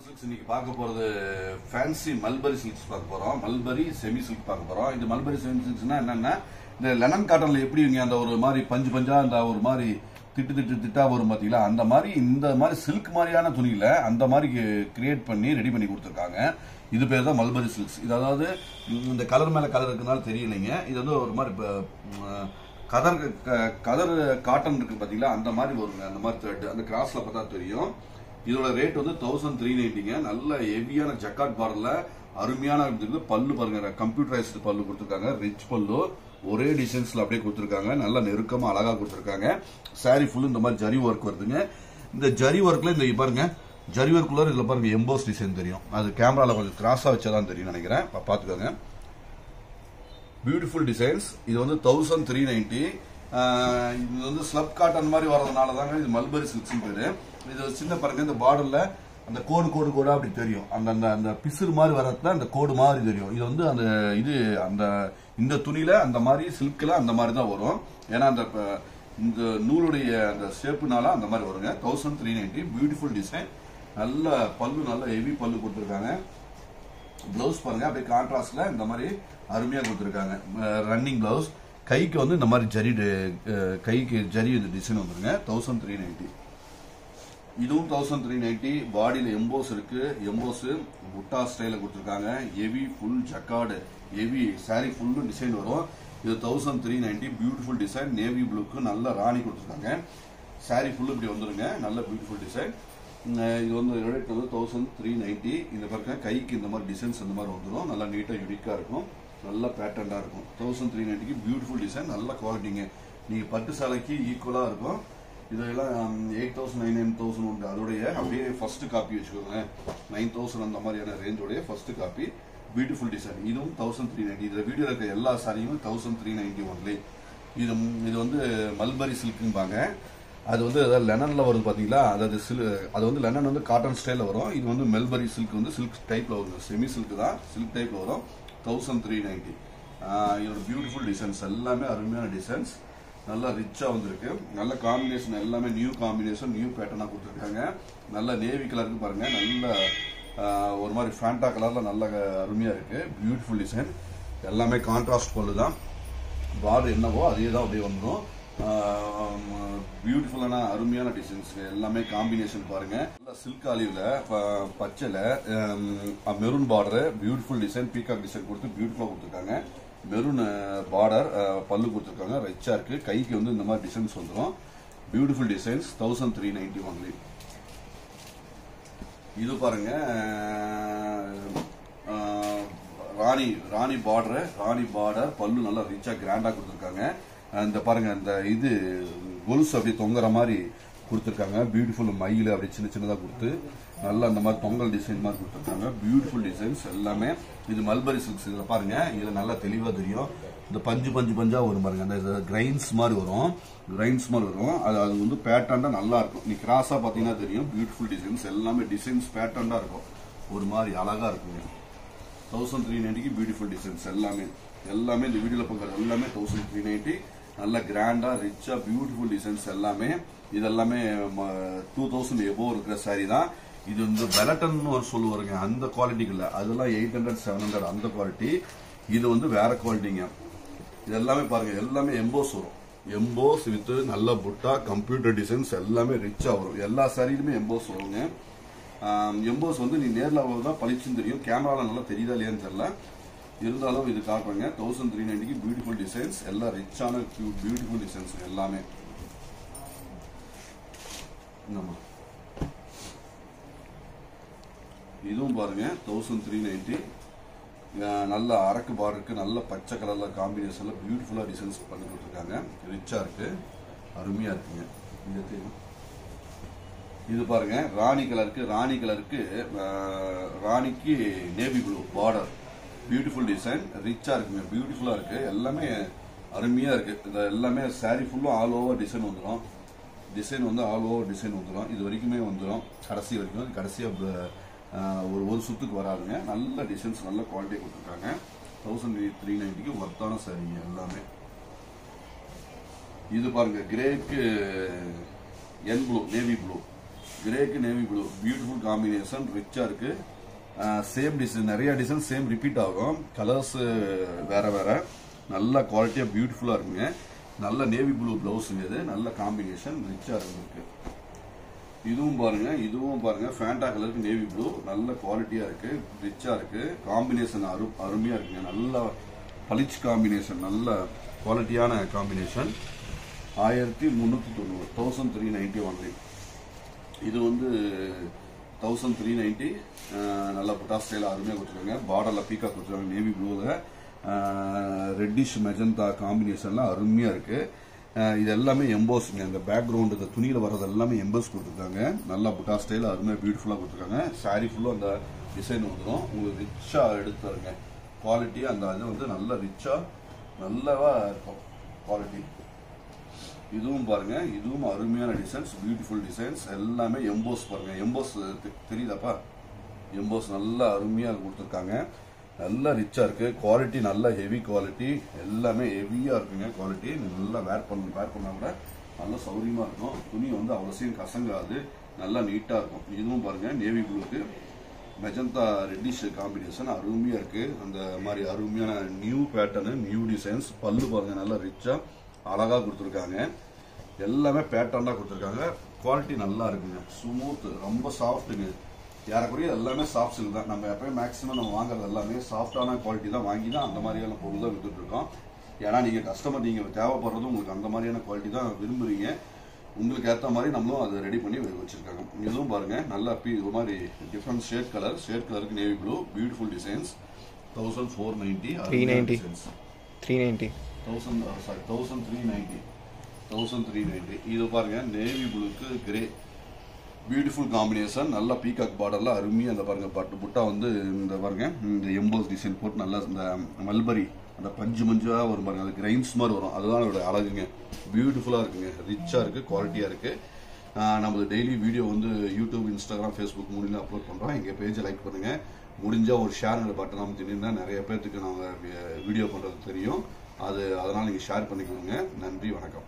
Silks இன்னைக்கு பார்க்க போறது ஃபேன்சி மல்பரி சில்க்ஸ் பார்க்க போறோம். மல்பரி செமி சில்க் பார்க்க போறோம். இந்த மல்பரி செமி சில்க்ஸ்னா என்னன்னா, இந்த லெனன் காட்டன்ல எப்படி அந்த ஒரு மாதிரி பஞ்சு பஞ்சா அந்த ஒரு மாதிரி திட்டா வரும் பாத்தீங்களா, அந்த மாதிரி இந்த மாதிரி சில்க் மாதிரியான துணியில அந்த மாதிரி கிரியேட் பண்ணி ரெடி பண்ணி கொடுத்துருக்காங்க. இது பேர் தான் மல்பரி சில்க்ஸ். இது அதாவது இந்த கலர் மேல கலர் இருக்குனால தெரியலைங்க. இது வந்து ஒரு மாதிரி கதர் காட்டன் இருக்கு பாத்தீங்களா, அந்த மாதிரி வருங்க. அந்த மாதிரி த்ரெட் அந்த கிராஸ்ல பார்த்தா தெரியும். இதோட ரேட் வந்து 1390ங்க. நல்ல ஹெவியான ஜக்காட் பார்டர்ல அருமையான பல்லு பாருங்க, கம்ப்யூட்டரைஸ்டு பல்லு கொடுத்துருக்காங்க. ரிச் பல்லு ஒரே டிசைன்ஸ்ல அப்படியே கொடுத்துருக்காங்க. நல்லா நெருக்கமா அழகா கொடுத்துருக்காங்க. சாரி ஃபுல் இந்த மாதிரி ஜரி ஒர்க் வருதுங்க. இந்த ஜரி ஒர்க்ல இந்த பாருங்க, ஜரி ஒர்க்குள்ள இதுல பாருங்க எம்போஸ் டிசைன் தெரியும். அது கேமரால கொஞ்சம் கிராஸா வச்சாதான் தெரியும் நினைக்கிறேன். பாத்துக்கோங்க, பியூட்டிஃபுல் டிசைன்ஸ். இது வந்து 1390. இது வந்து ஸ்லப் காட்டன் மாதிரி வரதுனால தாங்க இது மல்பரி சில்க்ஸ் பேரு. இது சின்ன பாருங்க, இந்த பார்டர்ல அந்த கோடா அப்படி தெரியும். அந்த பிசுறு மாதிரி வரதுல அந்த கோடு மாதிரி தெரியும். இது வந்து அந்த இது அந்த இந்த துணியில அந்த மாதிரி சில்க்ல அந்த மாதிரி தான் வரும். ஏன்னா அந்த இந்த நூலுடைய அந்த ஷேப்புனால அந்த மாதிரி வருங்க. 1390 பியூட்டிஃபுல் டிசைன். நல்ல பல்லு, நல்ல ஹெவி பல்லு கொடுத்துருக்காங்க. பிளவுஸ் பாருங்க, அப்படியே கான்ட்ராஸ்ட்ல இந்த மாதிரி அருமையா கொடுத்துருக்காங்க. Running blouse. கைக்கு வந்து இந்த மாதிரி ஜரி, கைக்கு ஜரி டிசைன் வந்துருங்க. 1390. இதுவும் 1390. பாடியில எம்போஸ் இருக்கு. எம்போஸ் புட்டா ஸ்டைல கொடுத்துருக்காங்க. Heavy full jacquard, heavy sorry full design வரும். இது 1390 பியூட்டிஃபுல் டிசைன். நேவி ப்ளூக்கு நல்ல ராணி கொடுத்துருக்காங்க. சாரி ஃபுல்லு இப்படி வந்துருங்க. நல்ல பியூட்டிஃபுல் டிசைன். இது வந்து ரேட் வந்து 1390. இந்த பாருங்க, கைக்கு இந்த மாதிரி டிசைன்ஸ் இந்த மாதிரி வந்துடும். நல்லா நீட்டா யூனிக்கா இருக்கும். நல்ல பேட்டர்னா இருக்கும். 1390க்கு பியூட்டிஃபுல் டிசைன். நல்ல குவாலிட்டிங்க. நீங்க பட்டு சாலைக்கு ஈக்குவலா இருக்கும். இதெல்லாம் 8000 9000 உண்டு. அதோடைய அப்படியே ஃபர்ஸ்ட் காப்பி வச்சுக்கோங்க. 9000 அந்த மாதிரியான ரேஞ்சோடைய ஃபர்ஸ்ட் காப்பி. Beautiful design. இதுவும் 1390. இதுல வீடியோ இருக்க எல்லா சாரியும் 1390 ஒன்லி. இது வந்து மல்பரி சில்க்கும்பாங்க. அது வந்து லெனன்ல வரும் பாத்தீங்களா. அது வந்து லெனன் வந்து காட்டன் ஸ்டைல வரும். இது வந்து மெல்பரி சில்க் வந்து சில்க் டைப்ல வரும். செமி சில்க் தான், சில்க் டைப்ல வரும். 1390. இதோட பியூட்டிஃபுல் டிசைன்ஸ் எல்லாமே அருமையான டிசைன்ஸ். நல்லா ரிச்சா வந்திருக்கு. நல்ல காம்பினேஷன், எல்லாமே நியூ காம்பினேஷன், நியூ பேட்டர்னா கொடுத்துருக்காங்க. நல்ல நேவி கலருக்கு பாருங்க, நல்ல ஒரு மாதிரி ஃபேண்டா கலர்ல நல்ல அருமையா இருக்கு. Beautiful design. எல்லாமே கான்ட்ராஸ்ட் பல்லு தான். பார்டர் என்னவோ அதே தான் அப்படியே வந்துடும். பியூட்டிஃபுல்லான அருமையான டிசைன்ஸ் எல்லாமே காம்பினேஷன் பாருங்க. சில்க் ஆலிவ்ல பச்சைல maroon border, beautiful design, peacock design கொடுத்து பியூட்டிஃபுல்லா கொடுத்துருக்காங்க. மெரூன் பார்டர் பல்லு கொடுத்துருக்காங்க. ரிச்சா இருக்கு. கைக்கு வந்து இந்த மாதிரி டிசைன்ஸ் வந்துடும். Beautiful designs. 1390 ஒன்லி. இது பாருங்க, ராணி பார்டர் பல்லு நல்லா ரிச்சா கிராண்டா கொடுத்துருக்காங்க. இந்த பாருங்க, இந்த இது கொலுசு அப்படி தொங்குற மாதிரி கொடுத்துருக்காங்க. பியூட்டிஃபுல் மயில அப்படி சின்னதா கொடுத்து நல்லா அந்த மாதிரி தொங்கல் டிசைன் மாதிரி கொடுத்துருக்காங்க. பியூட்டிஃபுல் டிசைன்ஸ் எல்லாமே. இது மல்பரி சில்க்ஸ். இதுல பாருங்க, இதுல நல்லா தெளிவா தெரியும். இந்த பஞ்சா வரும் பாருங்க, அந்த கிரைன்ஸ் மாதிரி வரும். அது வந்து பேட்டர்னா நல்லா இருக்கும். நீ கிராஸா பாத்தீங்கன்னா தெரியும். பியூட்டிஃபுல் டிசைன்ஸ் எல்லாமே. டிசைன்ஸ் பேட்டர்னா இருக்கும். ஒரு மாதிரி அழகா இருக்குங்க. 1390க்கு பியூட்டிஃபுல் டிசைன்ஸ் எல்லாமே. இந்த வீடியோல பார்க்கறது எல்லாமே 1390. நல்ல கிராண்டா ரிச்சா பியூட்டிஃபுல் டிசைன்ஸ் எல்லாமே. இதெல்லாமே 2000 எபோவ் இருக்கிற சாரி தான். இது வந்து பெலட்டன் ஒரு சொல்லுவாருங்க, அந்த குவாலிட்டிக்கு இல்ல. அதெல்லாம் 800 700 அந்த குவாலிட்டி. இது வந்து வேற குவாலிட்டிங்க. இது எல்லாமே பாருங்க, எல்லாமே எம்போஸ் வரும். எம்போஸ் வித் நல்ல புட்டா கம்ப்யூட்டர் டிசைன்ஸ் எல்லாமே ரிச்சா வரும். எல்லா சாரிலுமே எம்போஸ் வருங்க. எம்போஸ் வந்து நீ நேர்ல தான் பளிச்சுன்னு தெரியும். கேமரால நல்லா தெரியுதா இல்லையான்னு தெரியல. இருந்தாலும் இது காட்டுறாங்க. 1390க்கு பியூட்டிஃபுல் டிசைன்ஸ். எல்லாம் ரிச்சான பியூட்டிஃபுல் டிசைன்ஸ் எல்லாமே. இதுவும் பாருங்க 1390. நல்ல அரக்கு பார்டருக்கு நல்ல பச்சை கலர்ல காம்பினேஷன்ல பியூட்டிஃபுல்லா டிசைன்ஸ் பண்ணி கொடுத்துருக்காங்க. ரிச்சா இருக்கு, அருமையா இருக்குங்க. இது பாருங்க, ராணிக்கு navy blue border. Beautiful design. ரிச்சா இருக்குங்க, பியூட்டிஃபுல்லா இருக்கு. எல்லாமே அருமையா இருக்கு. இது எல்லாமே சாரி ஃபுல்லும் ஆல் ஓவர் டிசைன் வந்துடும். இது வரைக்குமே வந்துடும். கடைசி வரைக்கும். கடைசியா ஒரு சுத்துக்கு வராதுங்க. நல்ல டிசைன்ஸ், நல்ல குவாலிட்டி கொடுத்துருக்காங்க. 1390க்கு ஒர்த்தான சாரிங்க எல்லாமே. இது பாருங்க, கிரேக்கு நேவி ப்ளூ கிரேக்கு நேவி ப்ளூ பியூட்டிஃபுல் காம்பினேஷன், ரிச்சா இருக்கு. சேம் டிசைன், நிறைய டிசைன் சேம் ரிப்பீட் ஆகும், கலர்ஸ் வேற வேற, நல்ல குவாலிட்டியா பியூட்டிஃபுல்லா இருக்குங்க. நல்ல நேவி ப்ளூ பிளவுஸுங்க, இது நல்ல காம்பினேஷன், ரிச்சா இருக்கு. இதுவும் பாருங்க ஃபேண்டா கலருக்கு நேவி ப்ளூ, நல்ல குவாலிட்டியா இருக்கு, ரிச்சா இருக்கு. காம்பினேஷன் அருமையா இருக்குங்க, நல்ல பளிச் காம்பினேஷன், நல்ல குவாலிட்டியான காம்பினேஷன். 1390, 1390 ஒன்லி. இது வந்து 1390, நல்ல புட்டா ஸ்டைல அருமையா கொடுத்துருக்காங்க. பார்டர்ல பீக்கா கொடுத்துருக்காங்க, நேவி ப்ளூல ரெட்டிஷ் மெஜந்தா காம்பினேஷன்லாம் அருமையா இருக்கு. இது எல்லாமே எம்போஸ்ங்க, இந்த பேக்ரவுண்ட் இந்த துணியில வர்றது எல்லாமே எம்போஸ் கொடுத்துருக்காங்க. நல்லா புட்டா ஸ்டைல அருமையா பியூட்டிஃபுல்லா கொடுத்துருக்காங்க. சாரி ஃபுல்லா அந்த டிசைன் வந்துடும். உங்களுக்கு ரிச்சா எடுத்து தருங்க குவாலிட்டி. அந்த இது வந்து நல்ல ரிச்சா நல்லாவா இருக்கும் குவாலிட்டி. இதுவும் பாருங்க, இதுவும் அருமையான டிசைன்ஸ், பியூட்டிஃபுல் டிசைன்ஸ், எல்லாமே எம்போஸ் பாருங்க. எம்போஸ் தெரியுதாப்பா? எம்போஸ் நல்லா அருமையா கொடுத்துருக்காங்க. நல்லா ரிச்சா இருக்கு, குவாலிட்டி நல்ல ஹெவி குவாலிட்டி, எல்லாமே ஹெவியா இருக்குங்க குவாலிட்டி. நல்லா வேர் பண்ணா கூட நல்ல சௌரியமா இருக்கும். துணி வந்து அவ்வளவு கசங்காது, நல்லா நீட்டா இருக்கும். இதுவும் பாருங்க நேவி ப்ளூக்கு மெஜந்தா ரெட்டிஷ் காம்பினேஷன் அருமையா இருக்கு. அந்த மாதிரி அருமையான நியூ பேட்டர்னு, நியூ டிசைன்ஸ். பல்லு பாருங்க நல்லா ரிச்சா அழகா கொடுத்துருக்காங்க. எல்லாமே பேட்டர்னா கொடுத்துருக்காங்க. குவாலிட்டி நல்லா இருக்குங்க, ஸ்மூத், ரொம்ப சாஃப்ட்டுங்க. ஏறக்குறைய எல்லாமே சாஃப்ட் சில்க் தான். நம்ம எப்பயும் மேக்ஸிமம் நம்ம வாங்குறது எல்லாமே சாஃப்டான குவாலிட்டி தான் வாங்கி தான் அந்த மாதிரியான பொருள் தான் வித்துட்டு இருக்கோம். ஏன்னா நீங்க கஸ்டமர், நீங்க தேவைப்படுறது உங்களுக்கு அந்த மாதிரியான குவாலிட்டி தான் விரும்புறீங்க. உங்களுக்கு ஏற்ற மாதிரி நம்மளும் அதை ரெடி பண்ணி வச்சிருக்காங்க. இதுவும் பாருங்க நல்லா ஒரு மாதிரி டிஃப்ரெண்ட் ஷேட் கலருக்கு நேவி ப்ளூ, பியூட்டிஃபுல் டிசைன்ஸ். 1490, 1390. இது பாருங்க நேவி ப்ளூக்கு கிரே, பியூட்டிஃபுல் காம்பினேஷன். நல்ல பீகாக் பார்டர்ல அருமையா அந்த பாருங்க புட்டா வந்து இந்த பாருங்க இந்த எம்போஸ் டிசைன் போட்டு நல்லா இந்த மல்பரி அந்த பஞ்சு மஞ்சா வரும் பாருங்க, அது கிரைன்ஸ் மாதிரி வரும். அதுதான் அதோட அழகுங்க. பியூட்டிஃபுல்லா இருக்குங்க, ரிச்சா இருக்கு, குவாலிட்டியா இருக்கு. நம்ம டெய்லி வீடியோ வந்து யூடியூப், இன்ஸ்டாகிராம், ஃபேஸ்புக் மூலியமா அப்லோட் பண்றோம். எங்க பேஜை லைக் பண்ணுங்க. முடிஞ்சா ஒரு ஷேர் பட்டன் அமைத்தினா நிறைய பேருக்கு நாங்கள் வீடியோ பண்றது தெரியும். அதனால நீங்க ஷேர் பண்ணிக்கோங்க. நன்றி, வணக்கம்.